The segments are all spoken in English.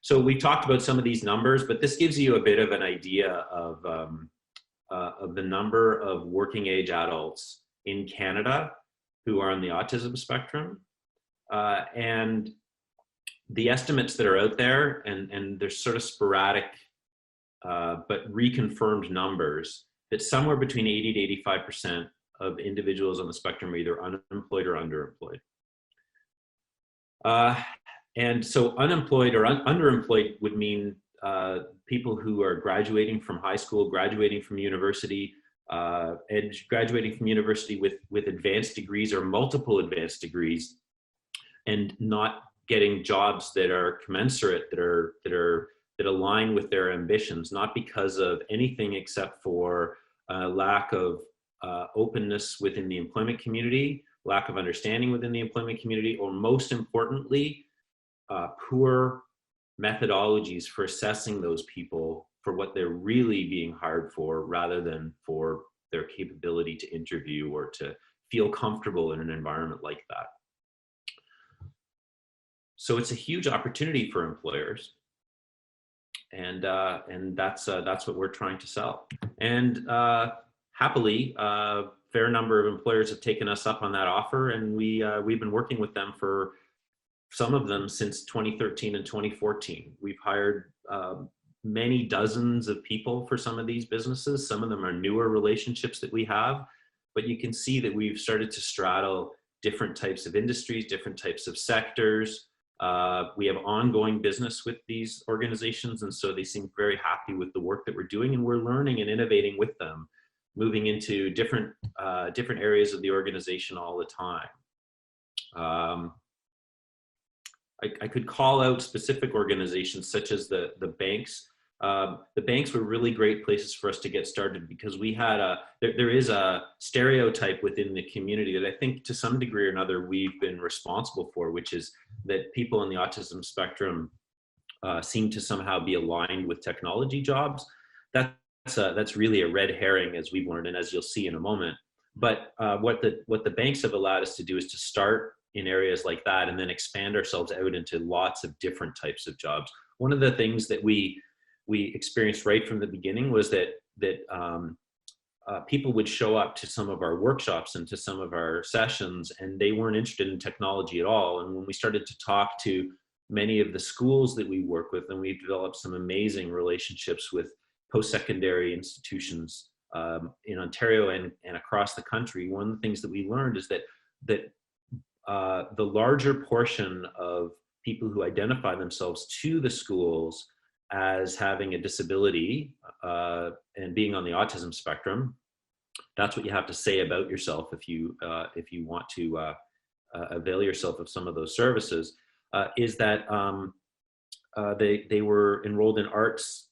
So we talked about some of these numbers, but this gives you a bit of an idea of the number of working age adults in Canada who are on the autism spectrum. And the estimates that are out there, and there's sort of sporadic but reconfirmed numbers, that somewhere between 80 to 85% of individuals on the spectrum are either unemployed or underemployed. And so unemployed or underemployed would mean people who are graduating from high school, graduating from university, and graduating from university with advanced degrees or multiple advanced degrees, and not getting jobs that are commensurate, that align with their ambitions, not because of anything except for lack of openness within the employment community, lack of understanding within the employment community, or most importantly, poor methodologies for assessing those people for what they're really being hired for, rather than for their capability to interview or to feel comfortable in an environment like that. So it's a huge opportunity for employers, and that's what we're trying to sell. And happily, a fair number of employers have taken us up on that offer, and we've been working with them for some of them since 2013 and 2014. We've hired many dozens of people for some of these businesses. Some of them are newer relationships that we have, but you can see that we've started to straddle different types of industries, different types of sectors. We have ongoing business with these organizations, and so they seem very happy with the work that we're doing, and we're learning and innovating with them, moving into different areas of the organization all the time. I could call out specific organizations such as the banks. The banks were really great places for us to get started, because we had there is a stereotype within the community that I think to some degree or another we've been responsible for, which is that people on the autism spectrum seem to somehow be aligned with technology jobs. That's really a red herring, as we've learned, and as you'll see in a moment. But what the banks have allowed us to do is to start in areas like that, and then expand ourselves out into lots of different types of jobs. One of the things that we experienced right from the beginning was that people would show up to some of our workshops and to some of our sessions, and they weren't interested in technology at all. And when we started to talk to many of the schools that we work with, and we've developed some amazing relationships with post-secondary institutions in Ontario and across the country, one of the things that we learned is that the larger portion of people who identify themselves to the schools as having a disability and being on the autism spectrum, that's what you have to say about yourself if you want to avail yourself of some of those services, is that they were enrolled in arts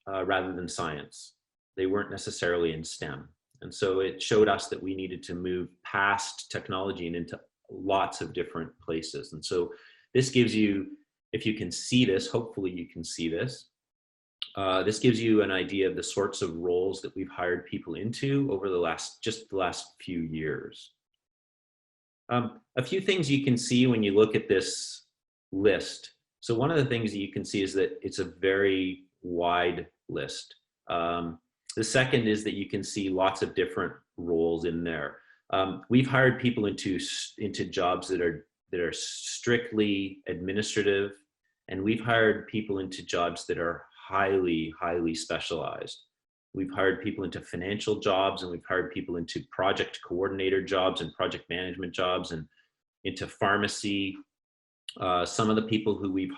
rather than science. They weren't necessarily in STEM. And so it showed us that we needed to move past technology and into lots of different places. And so this gives you, if you can see this, hopefully you can see this, this gives you an idea of the sorts of roles that we've hired people into over the last few years. A few things you can see when you look at this list. So one of the things that you can see is that it's a very wide list. The second is that you can see lots of different roles in there. We've hired people into jobs that are strictly administrative, and we've hired people into jobs that are highly specialized. We've hired people into financial jobs, and we've hired people into project coordinator jobs and project management jobs, and into pharmacy. Some of the people who we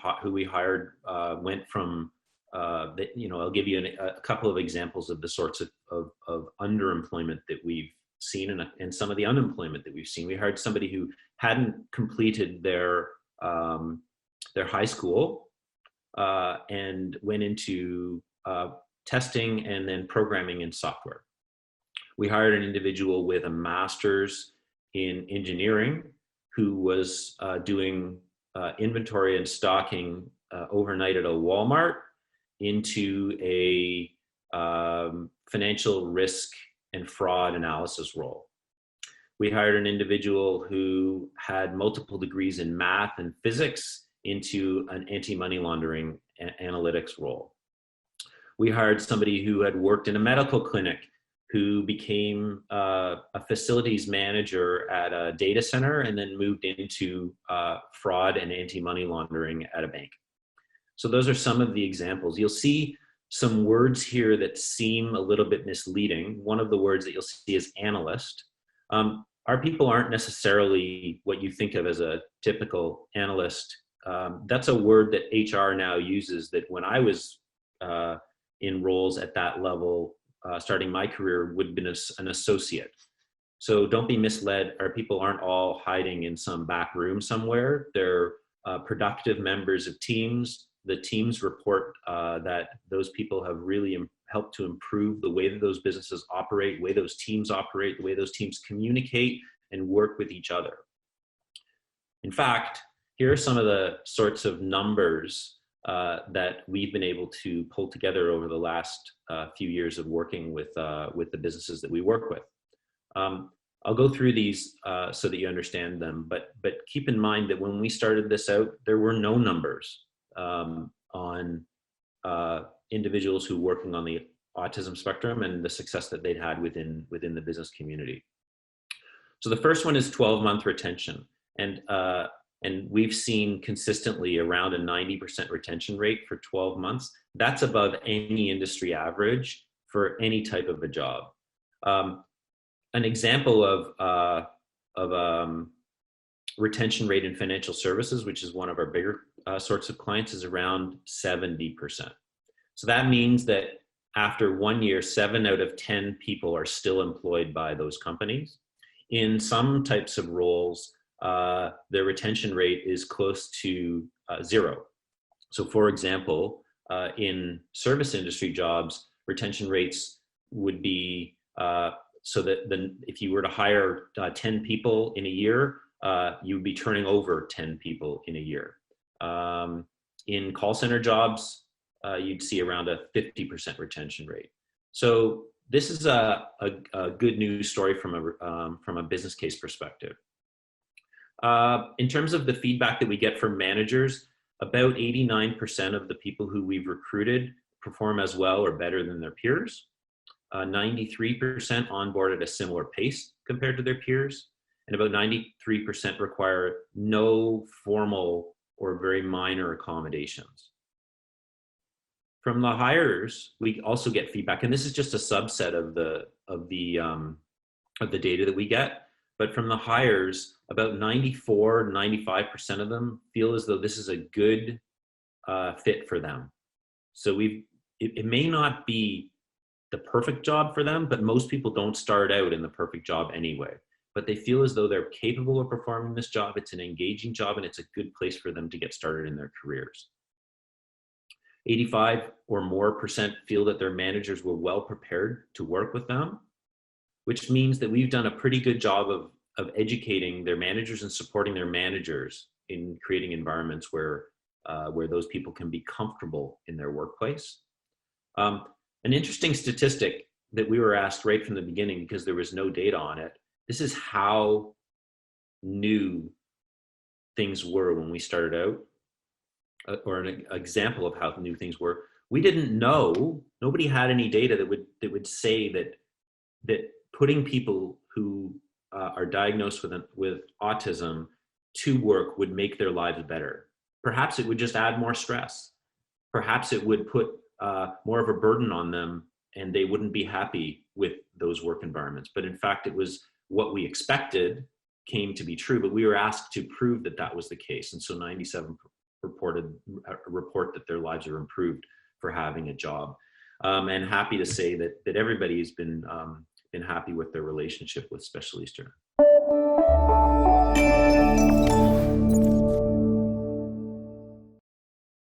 hired went from I'll give you a couple of examples of the sorts of underemployment that we've seen, and some of the unemployment that we've seen. We hired somebody who hadn't completed their high school and went into testing and then programming in software. We hired an individual with a master's in engineering who was doing inventory and stocking overnight at a Walmart into a financial risk and fraud analysis role. We hired an individual who had multiple degrees in math and physics into an anti-money laundering analytics role. We hired somebody who had worked in a medical clinic who became a facilities manager at a data center and then moved into fraud and anti-money laundering at a bank. So those are some of the examples. You'll see some words here that seem a little bit misleading. One of the words that you'll see is analyst. Our people aren't necessarily what you think of as a typical analyst. That's a word that HR now uses, that when I was in roles at that level, starting my career, would have been an associate. So don't be misled. Our people aren't all hiding in some back room somewhere. They're productive members of teams. The teams report that those people have really helped to improve the way that those businesses operate, the way those teams operate, the way those teams communicate and work with each other. In fact, here are some of the sorts of numbers that we've been able to pull together over the last few years of working with the businesses that we work with. I'll go through these so that you understand them, but keep in mind that when we started this out, there were no numbers on individuals who were working on the autism spectrum and the success that they'd had within the business community. So the first one is 12-month retention. And we've seen consistently around a 90% retention rate for 12 months. That's above any industry average for any type of a job. An example of retention rate in financial services, which is one of our bigger sorts of clients, is around 70%. So that means that after 1 year, 7 out of 10 people are still employed by those companies. In some types of roles, their retention rate is close to 0. So for example, in service industry jobs, retention rates would be so that if you were to hire 10 people in a year, you would be turning over 10 people in a year. In call center jobs, you'd see around a 50% retention rate. So this is a good news story from a business case perspective. In terms of the feedback that we get from managers, about 89% of the people who we've recruited perform as well or better than their peers. 93% onboard at a similar pace compared to their peers, and about 93% require no formal or very minor accommodations. From the hires, we also get feedback, and this is just a subset of the data that we get. But from the hires, about 95% of them feel as though this is a good fit for them. So it may not be the perfect job for them, but most people don't start out in the perfect job anyway. But they feel as though they're capable of performing this job. It's an engaging job, and it's a good place for them to get started in their careers. 85% or more feel that their managers were well prepared to work with them, which means that we've done a pretty good job of educating their managers and supporting their managers in creating environments where those people can be comfortable in their workplace. An interesting statistic that we were asked right from the beginning, because there was no data on it, this is how new things were when we started out, or an example of how new things were. We didn't know, nobody had any data that would say that putting people who are diagnosed with autism to work would make their lives better. Perhaps it would just add more stress. Perhaps it would put more of a burden on them, and they wouldn't be happy with those work environments. But in fact, it was what we expected came to be true, but we were asked to prove that that was the case. And so 97 report that their lives are improved for having a job. And happy to say that everybody's been happy with their relationship with Specialisterne.